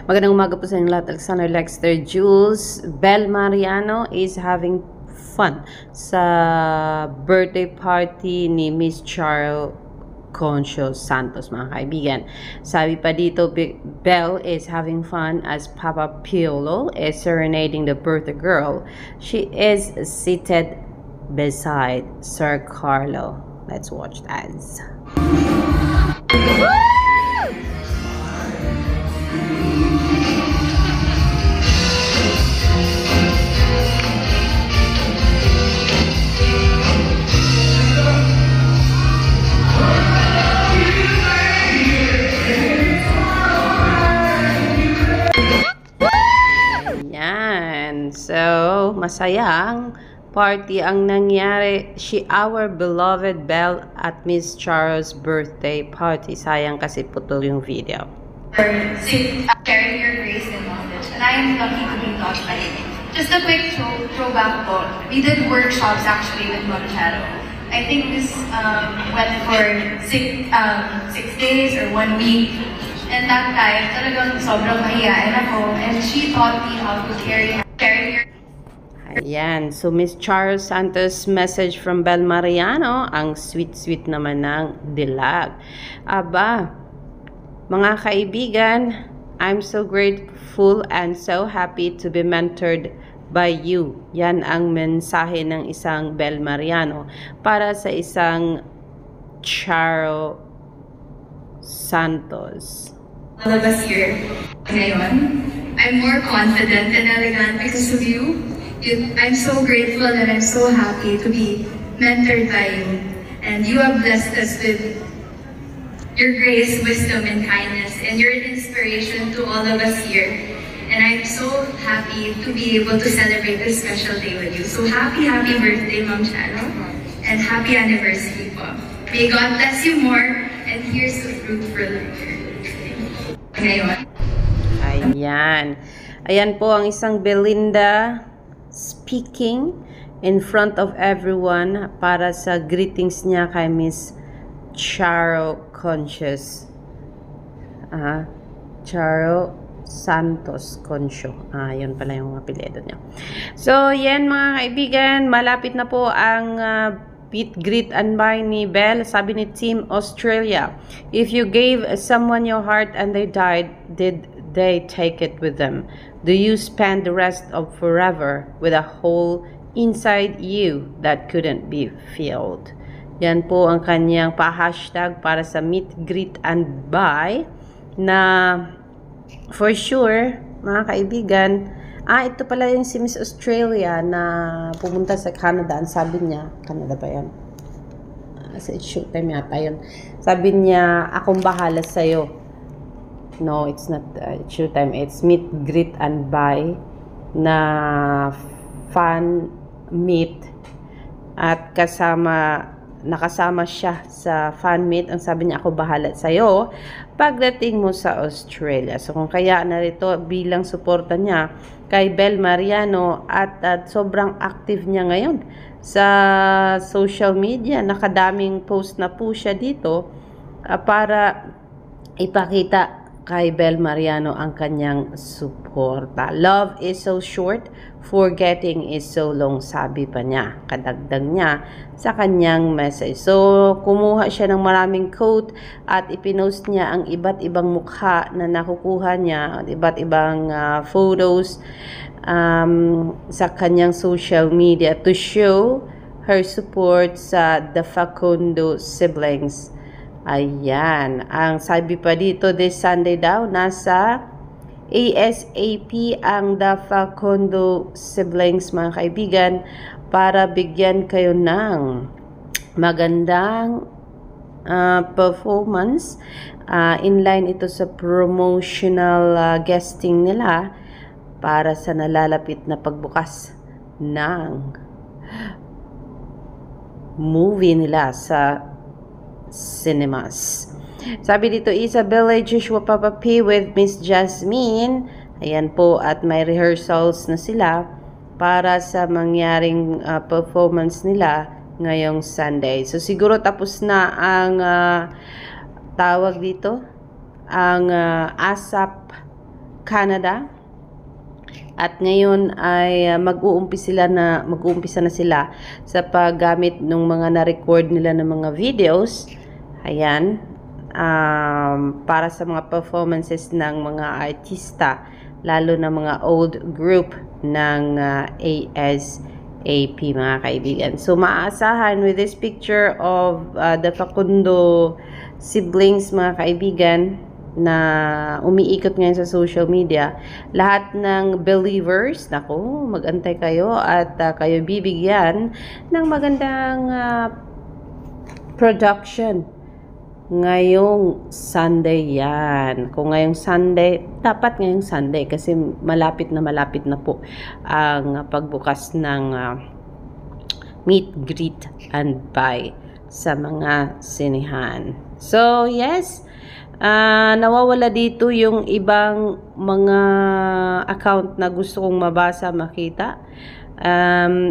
Magandang umaga po sa inyo lahat. Alexander Lexter Jules. Bel Mariano is having fun sa birthday party ni Miss Charo Concho Santos, mga kaibigan. Sabi pa dito, Bel is having fun as Papa Piolo is serenading the birthday girl. She is seated beside Sir Carlo. Let's watch that. So, masayang party ang nangyari our beloved Bel at Miss Charo's birthday party. Sayang kasi putol yung video. Sharing your grace and knowledge, and I am lucky to be taught by you. Just a quick throwback po. We did workshops actually with Mom Charo. I think this went for 6 days or 1 week. And that time, talagang sobrang mahihain ako. And she taught me how to carry your... Ayan. So, Miss Charo Santos message from Bel Mariano. Ang sweet-sweet naman ng dilag. Aba, mga kaibigan, I'm so grateful and so happy to be mentored by you. Yan ang mensahe ng isang Bel Mariano para sa isang Charo Santos. All of us here ngayon, I'm more confident and elegant because of you. I'm so grateful and I'm so happy to be mentored by you. And you have blessed us with your grace, wisdom, and kindness. And you're an inspiration to all of us here. And I'm so happy to be able to celebrate this special day with you. So happy birthday, Ma'am Charo. And happy anniversary po. May God bless you more. And here's the fruit for the year. Ngayon. Ayan. Ayan po ang isang Belinda speaking in front of everyone para sa greetings niya kay Miss Charo Concho. Charo Santos Concho. Yun pala yung apelyido niya. So, yan mga kaibigan, malapit na po ang meet, greet, and buy ni Bel. Sabi ni Team Australia, if you gave someone your heart and they died, did they take it with them? Do you spend the rest of forever with a hole inside you that couldn't be filled? Yan po ang kanyang pa-hashtag para sa meet, greet, and buy na for sure, mga kaibigan, ito pala yung si Miss Australia na pumunta sa Canada. Ang sabi niya, Canada ba yan? Sa Showtime yata yun. Sabi niya, akong bahala sa'yo. No, it's not Showtime. It's meet, greet, and buy na fan meet. At nakasama siya sa fan meet. Ang sabi niya, ako bahala sa'yo pagdating mo sa Australia. So, kung kaya narito bilang suporta niya kay Bel Mariano at sobrang active niya ngayon sa social media. Nakadaming post na po siya dito para ipakita kay Bel Mariano ang kanyang suporta. Love is so short, forgetting is so long, sabi pa niya. Kadagdag niya sa kanyang message. So, kumuha siya ng maraming quote at ipinost niya ang iba't ibang mukha na nakukuha niya, at iba't ibang photos sa kanyang social media to show her support sa the Facundo siblings. Ayan. Ang sabi pa dito, this Sunday daw, nasa ASAP ang the Facundo siblings, mga kaibigan, para bigyan kayo ng magandang performance. Inline ito sa promotional guesting nila para sa nalalapit na pagbukas ng movie nila sa cinemas. Sabi dito, Isabella Joshua Papa P with Miss Jasmine. Ayan po, at may rehearsals na sila para sa mangyaring performance nila ngayong Sunday. So, siguro tapos na ang tawag dito, ang ASAP Canada. At ngayon ay mag-uumpisa na sila sa paggamit ng mga na-record nila ng mga videos. Ayan. Para sa mga performances ng mga artista, lalo na mga old group ng ASAP, mga kaibigan. So maaasahan with this picture of the Facundo siblings, mga kaibigan, na umiikot ngayon sa social media, lahat ng believers, naku, mag-antay kayo at kayo bibigyan ng magandang production ngayong Sunday yan. Kung ngayong Sunday, dapat ngayong Sunday kasi malapit na po ang pagbukas ng meet, greet, and buy sa mga sinihan. So, yes, nawawala dito yung ibang mga account na gusto kong mabasa, makita.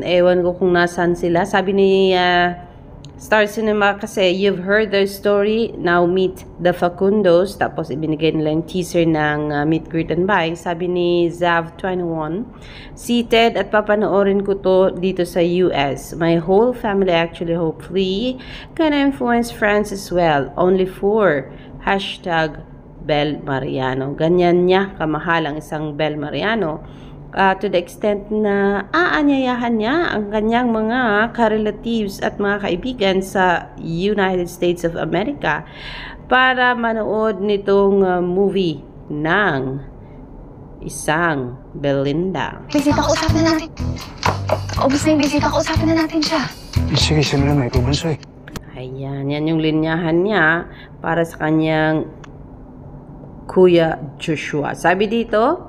Ewan ko kung nasan sila. Sabi ni Star Cinema kasi, you've heard their story, now meet the Facundos. Tapos ibinigay nila yung teaser ng Meet, Greet, and Buy. Sabi ni Zav21, seated at papanoorin ko to dito sa US. My whole family actually, hopefully, can influence friends as well. Only 4. #Bel Mariano. Ganyan niya kamahal ang isang Bel Mariano. To the extent na aanyayahan niya ang kanyang mga ka-relatives at mga kaibigan sa United States of America para manood nitong movie ng isang Belinda. Bisita ko, usapin na natin. Ubus na yung bisita ko, usapin na natin siya. Sige, sino na may pubansoy. Ayan, yan yung linyahan niya para sa kanyang Kuya Joshua. Sabi dito,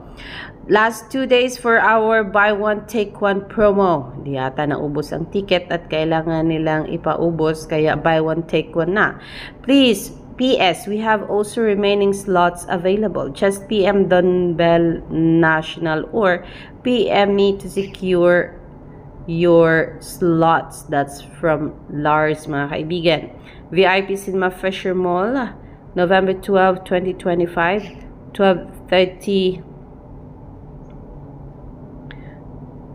last 2 days for our buy one take one promo. Di yata naubos ang ticket at kailangan nilang ipaubos kaya buy one take one na. Please, PS, we have also remaining slots available. Just PM Don Bell National or PM me to secure your slots. That's from Lars, mga kaibigan. VIP Cinema Fisher Mall, November 12, 2025, 12:30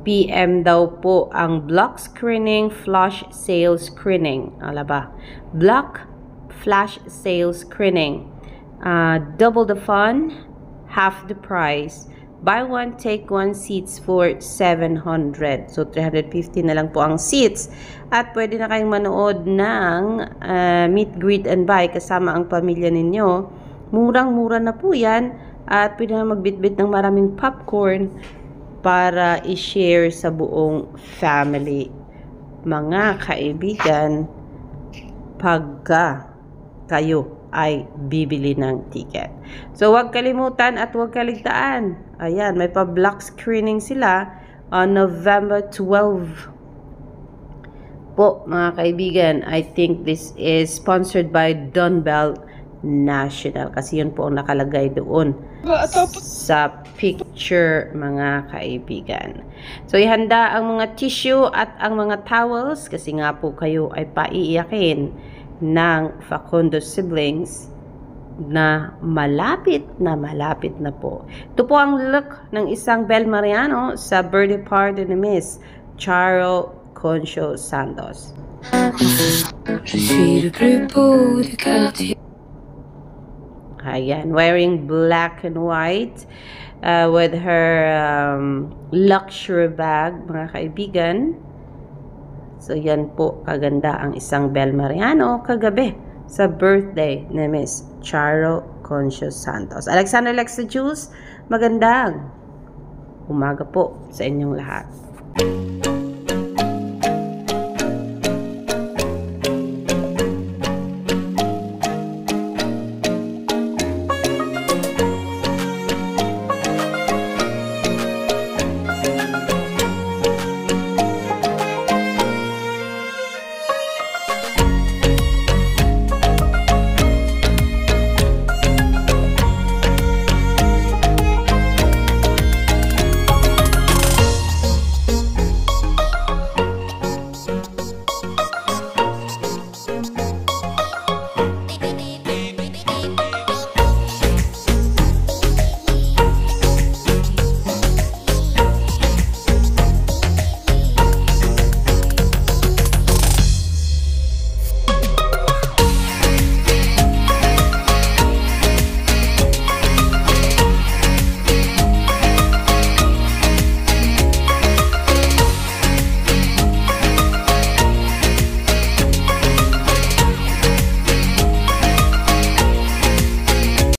PM daw po ang block screening, flash sale screening. Ala ba? Block flash sale screening. Double the fun, half the price. Buy one, take one seats for 700. So, 350 na lang po ang seats. At pwede na kayong manood ng meet, greet, and buy kasama ang pamilya ninyo. Murang-mura na po yan. At pwede na magbitbit ng maraming popcorn para i-share sa buong family. Mga kaibigan, pagka kayo ay bibili ng ticket. So, huwag kalimutan at huwag kaligtaan. Ayan, may pa-block screening sila on November 12. Po, mga kaibigan, I think this is sponsored by Don Bell National. Kasi yun po ang nakalagay doon sa picture, mga kaibigan. So, ihanda ang mga tissue at ang mga towels kasi nga po kayo ay paiiyakin ng Facundo siblings na malapit na po. Ito po ang look ng isang Bel Mariano sa birthday party ni Miss Charo Concho Santos. Ayan, wearing black and white with her luxury bag, mga kaibigan. So, yan po, kaganda ang isang Bel Mariano kagabi sa birthday ni Miss Charo Concho Santos. Alexander Lexa Jules, magandang umaga po sa inyong lahat.